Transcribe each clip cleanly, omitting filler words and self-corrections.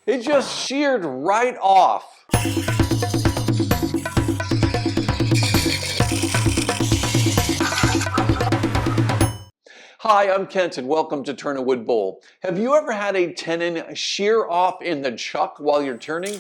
It just sheared right off. Hi, I'm Kent and welcome to Turn a Wood Bowl. Have you ever had a tenon shear off in the chuck while you're turning?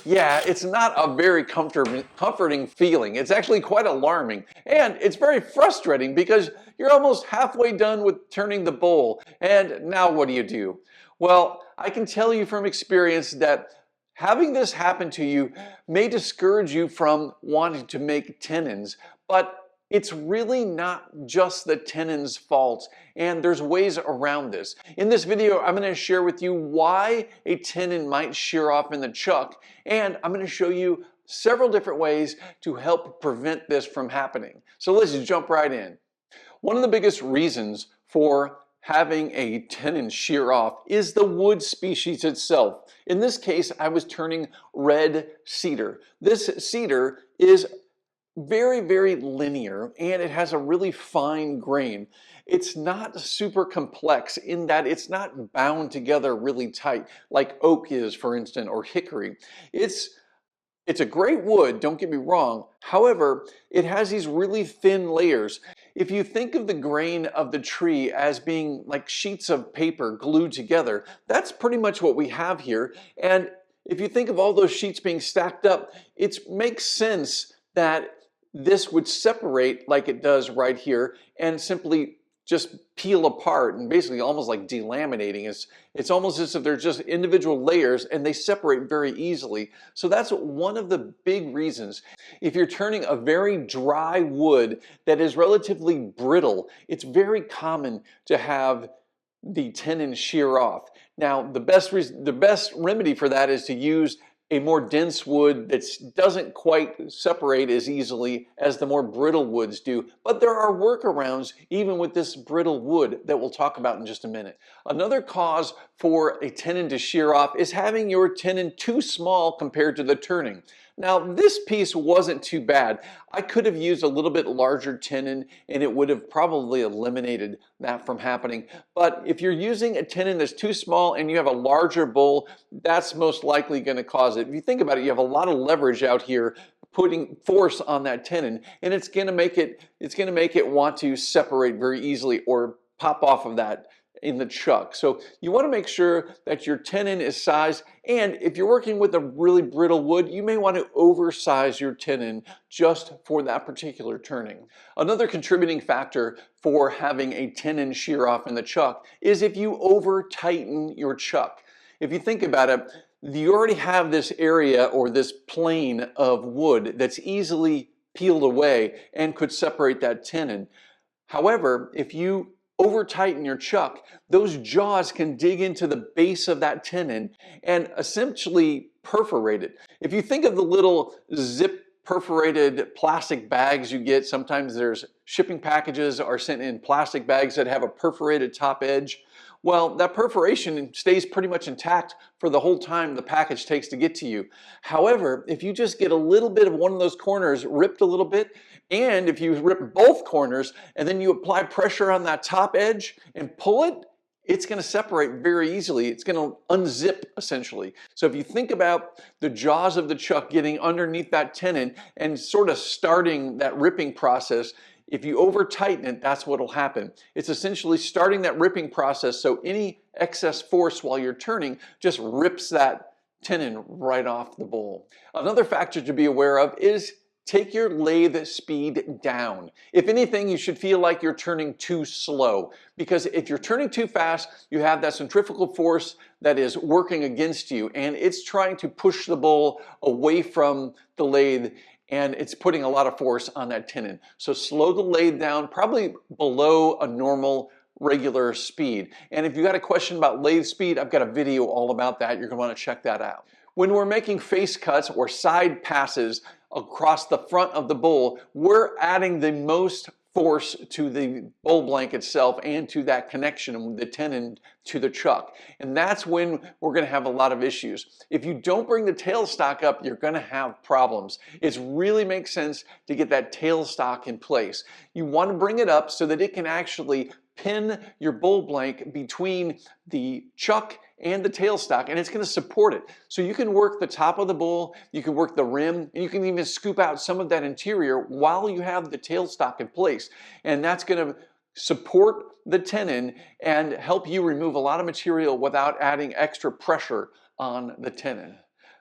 Yeah, it's not a very comforting feeling. It's actually quite alarming, and it's very frustrating because you're almost halfway done with turning the bowl, and now what do? Well, I can tell you from experience that having this happen to you may discourage you from wanting to make tenons, but it's really not just the tenon's fault, and there's ways around this. In this video, I'm going to share with you why a tenon might shear off in the chuck, and I'm going to show you several different ways to help prevent this from happening. So let's jump right in. One of the biggest reasons for having a tenon shear off is the wood species itself. In this case, I was turning red cedar. This cedar is very linear, and it has a really fine grain. It's not super complex in that it's not bound together really tight like oak is, for instance, or hickory. It's a great wood, don't get me wrong. However, it has these really thin layers. If you think of the grain of the tree as being like sheets of paper glued together, that's pretty much what we have here. And if you think of all those sheets being stacked up, it makes sense that this would separate like it does right here and simply just peel apart and basically almost like delaminating. It's almost as if they're just individual layers and they separate very easily. So that's one of the big reasons. If you're turning a very dry wood that is relatively brittle, it's very common to have the tenon shear off. Now, the best remedy for that is to use a more dense wood that doesn't quite separate as easily as the more brittle woods do. But there are workarounds even with this brittle wood that we'll talk about in just a minute. Another cause for a tenon to shear off is having your tenon too small compared to the turning. Now, this piece wasn't too bad. I could have used a little bit larger tenon and it would have probably eliminated that from happening. But if you're using a tenon that's too small and you have a larger bowl, that's most likely going to cause it. If you think about it, you have a lot of leverage out here putting force on that tenon, and it's going to make it want to separate very easily or pop off of that in the chuck. So you want to make sure that your tenon is sized, and if you're working with a really brittle wood, you may want to oversize your tenon just for that particular turning. Another contributing factor for having a tenon shear off in the chuck is if you over tighten your chuck. If you think about it, you already have this area or this plane of wood that's easily peeled away and could separate that tenon. However, if you over tighten your chuck, those jaws can dig into the base of that tenon and essentially perforate it. If you think of the little zip perforated plastic bags you get, sometimes there's shipping packages are sent in plastic bags that have a perforated top edge. Well, that perforation stays pretty much intact for the whole time the package takes to get to you. However, if you just get a little bit of one of those corners ripped a little bit, and if you rip both corners and then you apply pressure on that top edge and pull it, it's going to separate very easily. It's going to unzip essentially. So if you think about the jaws of the chuck getting underneath that tenon and sort of starting that ripping process, if you over tighten it, that's what will happen. It's essentially starting that ripping process, so any excess force while you're turning just rips that tenon right off the bowl. Another factor to be aware of is take your lathe speed down. If anything, you should feel like you're turning too slow, because if you're turning too fast, you have that centrifugal force that is working against you, and it's trying to push the bowl away from the lathe, and it's putting a lot of force on that tenon. So slow the lathe down, probably below a normal regular speed. And if you got a question about lathe speed, I've got a video all about that. You're going to want to check that out. When we're making face cuts or side passes across the front of the bowl, we're adding the most force to the bowl blank itself and to that connection with the tenon to the chuck. And that's when we're going to have a lot of issues. If you don't bring the tailstock up, you're going to have problems. It really makes sense to get that tailstock in place. You want to bring it up so that it can actually pin your bowl blank between the chuck and the tailstock, and it's going to support it. So you can work the top of the bowl, you can work the rim, and you can even scoop out some of that interior while you have the tailstock in place. And that's going to support the tenon and help you remove a lot of material without adding extra pressure on the tenon.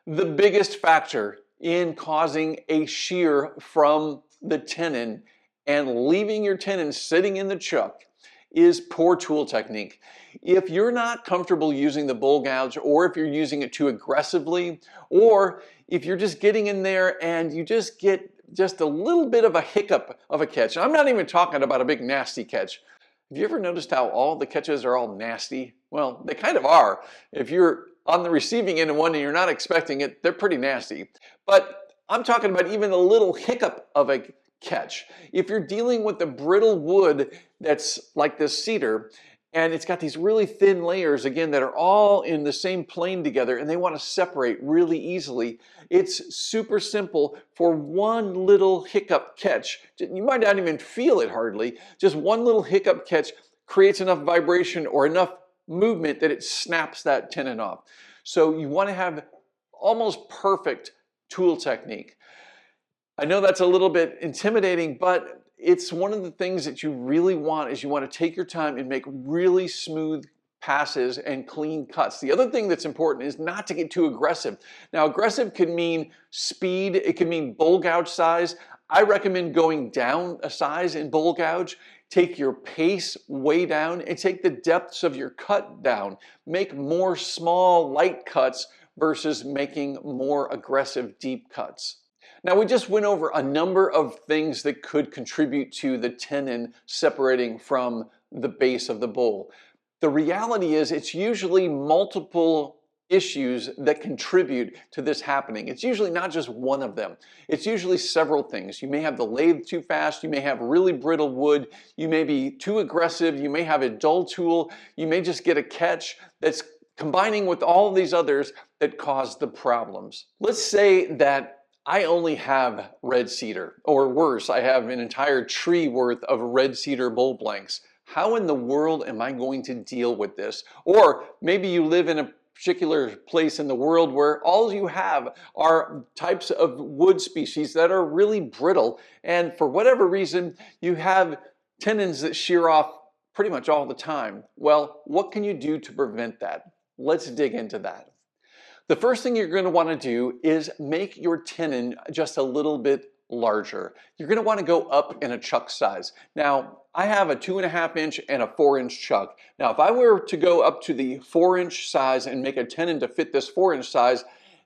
The biggest factor in causing a shear from the tenon and leaving your tenon sitting in the chuck is poor tool technique. If you're not comfortable using the bowl gouge, or if you're using it too aggressively, or if you're just getting in there and you just get just a little bit of a hiccup of a catch. I'm not even talking about a big nasty catch. Have you ever noticed how all the catches are all nasty? Well, they kind of are. If you're on the receiving end of one and you're not expecting it, they're pretty nasty. But I'm talking about even a little hiccup of a catch. If you're dealing with the brittle wood that's like this cedar, and it's got these really thin layers, again, that are all in the same plane together, and they want to separate really easily, it's super simple for one little hiccup catch. You might not even feel it hardly. Just one little hiccup catch creates enough vibration or enough movement that it snaps that tenon off. So you want to have almost perfect tool technique. I know that's a little bit intimidating, but it's one of the things that you really want is you want to take your time and make really smooth passes and clean cuts. The other thing that's important is not to get too aggressive. Now, aggressive can mean speed, it can mean bowl gouge size. I recommend going down a size in bowl gouge. Take your pace way down and take the depths of your cut down. Make more small, light cuts versus making more aggressive, deep cuts. Now, we just went over a number of things that could contribute to the tenon separating from the base of the bowl. The reality is it's usually multiple issues that contribute to this happening. It's usually not just one of them. It's usually several things. You may have the lathe too fast, you may have really brittle wood, you may be too aggressive, you may have a dull tool, you may just get a catch that's combining with all of these others that cause the problems. Let's say that I only have red cedar, or worse, I have an entire tree worth of red cedar bowl blanks. How in the world am I going to deal with this? Or maybe you live in a particular place in the world where all you have are types of wood species that are really brittle, and for whatever reason, you have tenons that shear off pretty much all the time. Well, what can you do to prevent that? Let's dig into that. The first thing you're going to want to do is make your tenon just a little bit larger. You're going to want to go up in a chuck size. Now, I have a 2.5 inch and a 4-inch chuck. Now, if I were to go up to the 4-inch size and make a tenon to fit this 4-inch size,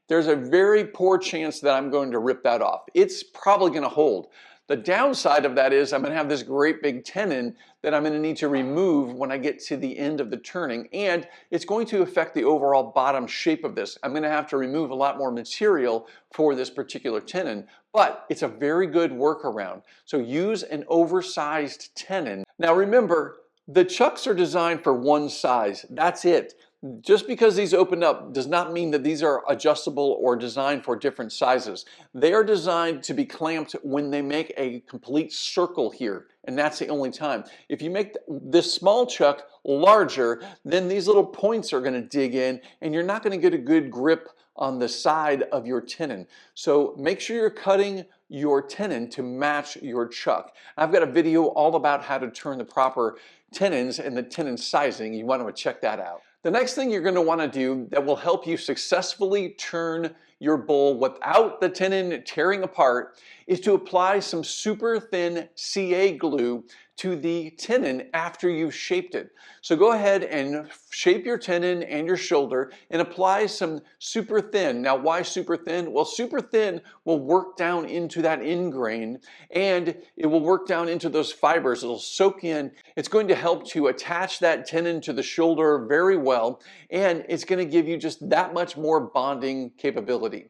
there's a very poor chance that I'm going to rip that off. It's probably going to hold. The downside of that is I'm going to have this great big tenon that I'm going to need to remove when I get to the end of the turning, and it's going to affect the overall bottom shape of this. I'm going to have to remove a lot more material for this particular tenon, but it's a very good workaround. So use an oversized tenon. Now remember, the chucks are designed for one size. That's it. Just because these open up does not mean that these are adjustable or designed for different sizes. They are designed to be clamped when they make a complete circle here, and that's the only time. If you make this small chuck larger, then these little points are going to dig in, and you're not going to get a good grip on the side of your tenon. So make sure you're cutting your tenon to match your chuck. I've got a video all about how to turn the proper tenons and the tenon sizing. You want to check that out. The next thing you're going to want to do that will help you successfully turn your bowl without the tenon tearing apart is to apply some super thin CA glue to the tenon after you've shaped it. So go ahead and shape your tenon and your shoulder and apply some super thin. Now, why super thin? Well, super thin will work down into that end grain, and it will work down into those fibers. It'll soak in. It's going to help to attach that tenon to the shoulder very well, and it's going to give you just that much more bonding capability.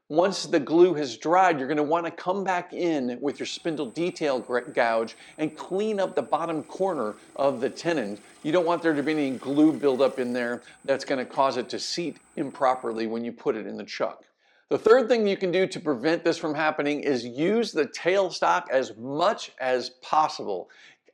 Once the glue has dried, you're going to want to come back in with your spindle detail gouge and clean up the bottom corner of the tenon. You don't want there to be any glue buildup in there that's going to cause it to seat improperly when you put it in the chuck. The third thing you can do to prevent this from happening is use the tailstock as much as possible.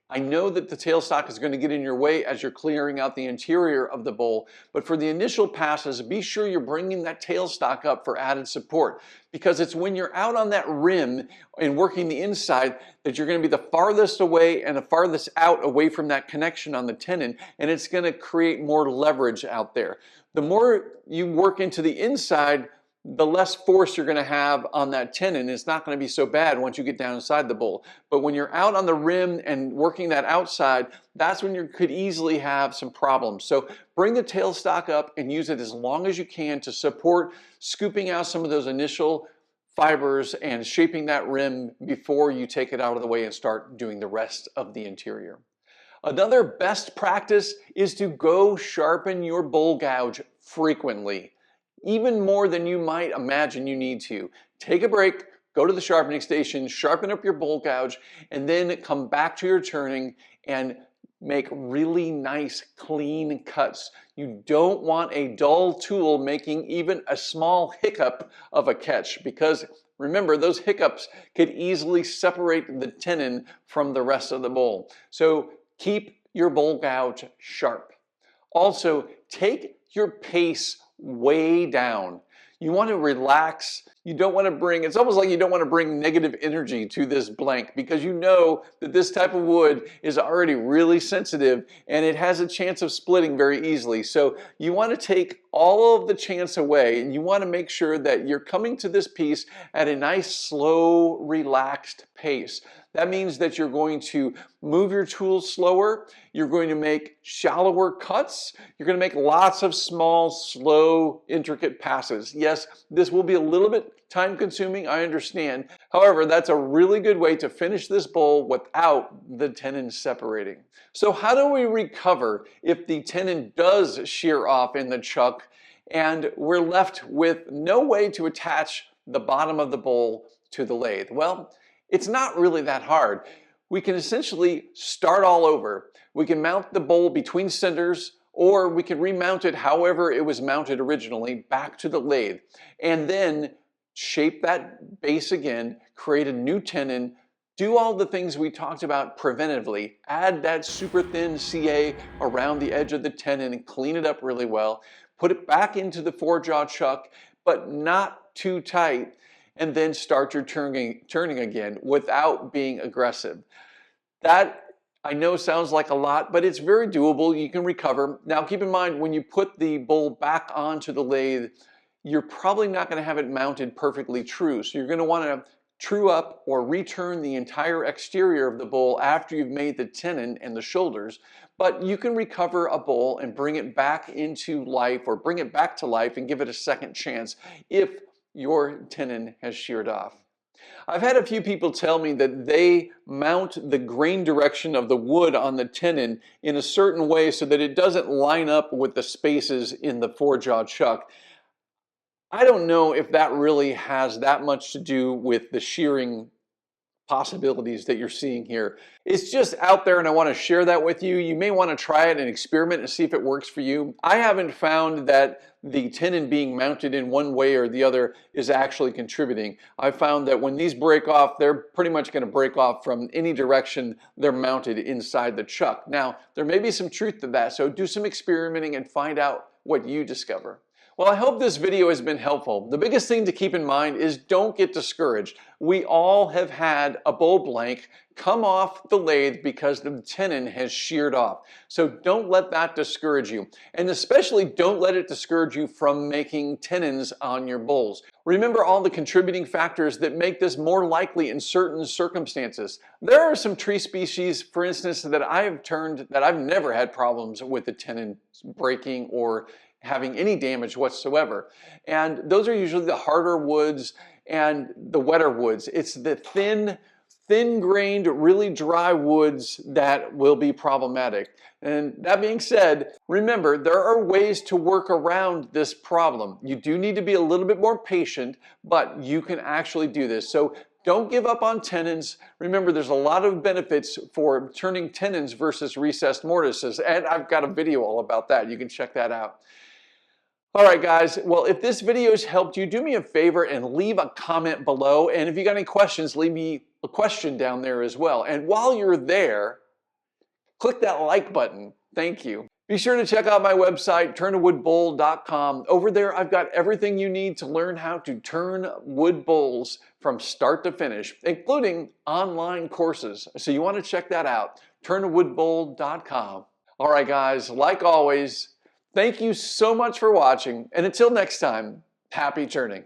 I know that the tailstock is going to get in your way as you're clearing out the interior of the bowl, but for the initial passes, be sure you're bringing that tailstock up for added support, because it's when you're out on that rim and working the inside that you're going to be the farthest away and the farthest out away from that connection on the tenon, and it's going to create more leverage out there. The more you work into the inside, the less force you're going to have on that tenon. It's not going to be so bad once you get down inside the bowl. But when you're out on the rim and working that outside, that's when you could easily have some problems. So bring the tailstock up and use it as long as you can to support scooping out some of those initial fibers and shaping that rim before you take it out of the way and start doing the rest of the interior. Another best practice is to go sharpen your bowl gouge frequently. Even more than you might imagine you need to. Take a break, go to the sharpening station, sharpen up your bowl gouge, and then come back to your turning and make really nice, clean cuts. You don't want a dull tool making even a small hiccup of a catch, because remember, those hiccups could easily separate the tenon from the rest of the bowl. So keep your bowl gouge sharp. Also, take your pace way down. You want to relax. You don't want to bring, it's almost like you don't want to bring negative energy to this blank, because you know that this type of wood is already really sensitive and it has a chance of splitting very easily. So you want to take all of the chance away, and you want to make sure that you're coming to this piece at a nice, slow, relaxed pace. That means that you're going to move your tools slower, you're going to make shallower cuts, you're going to make lots of small, slow, intricate passes. Yes, this will be a little bit time consuming, I understand. However, that's a really good way to finish this bowl without the tenon separating. So how do we recover if the tenon does shear off in the chuck and we're left with no way to attach the bottom of the bowl to the lathe? Well, it's not really that hard. We can essentially start all over. We can mount the bowl between centers, or we can remount it however it was mounted originally back to the lathe, and then shape that base again, create a new tenon, do all the things we talked about preventively, add that super thin CA around the edge of the tenon and clean it up really well, put it back into the 4-jaw chuck, but not too tight, and then start your turning again without being aggressive. That, I know, sounds like a lot, but it's very doable. You can recover. Now keep in mind, when you put the bowl back onto the lathe, you're probably not going to have it mounted perfectly true. So you're going to want to true up or return the entire exterior of the bowl after you've made the tenon and the shoulders. But you can recover a bowl and bring it back into life, or bring it back to life and give it a second chance if your tenon has sheared off. I've had a few people tell me that they mount the grain direction of the wood on the tenon in a certain way so that it doesn't line up with the spaces in the 4-jaw chuck. I don't know if that really has that much to do with the shearing possibilities that you're seeing here. It's just out there, and I want to share that with you. You may want to try it and experiment and see if it works for you. I haven't found that the tenon being mounted in one way or the other is actually contributing. I found that when these break off, they're pretty much going to break off from any direction they're mounted inside the chuck. Now, there may be some truth to that, so do some experimenting and find out what you discover. Well, I hope this video has been helpful. The biggest thing to keep in mind is don't get discouraged. We all have had a bowl blank come off the lathe because the tenon has sheared off. So don't let that discourage you. And especially don't let it discourage you from making tenons on your bowls. Remember all the contributing factors that make this more likely in certain circumstances. There are some tree species, for instance, that I've never had problems with the tenon breaking or having any damage whatsoever. And those are usually the harder woods and the wetter woods. It's the thin-grained, really dry woods that will be problematic. And that being said, remember, there are ways to work around this problem. You do need to be a little bit more patient, but you can actually do this. So don't give up on tenons. Remember, there's a lot of benefits for turning tenons versus recessed mortises, and I've got a video all about that. You can check that out. All right, guys, well, if this video has helped you, do me a favor and leave a comment below. And if you got any questions, leave me a question down there as well. And while you're there, Click that like button. Thank you. Be sure to check out my website, turnawoodbowl.com. Over there, I've got everything you need to learn how to turn wood bowls from start to finish, including online courses. So you want to check that out, turnawoodbowl.com. All right, guys, like always, thank you so much for watching. And until next time, happy turning.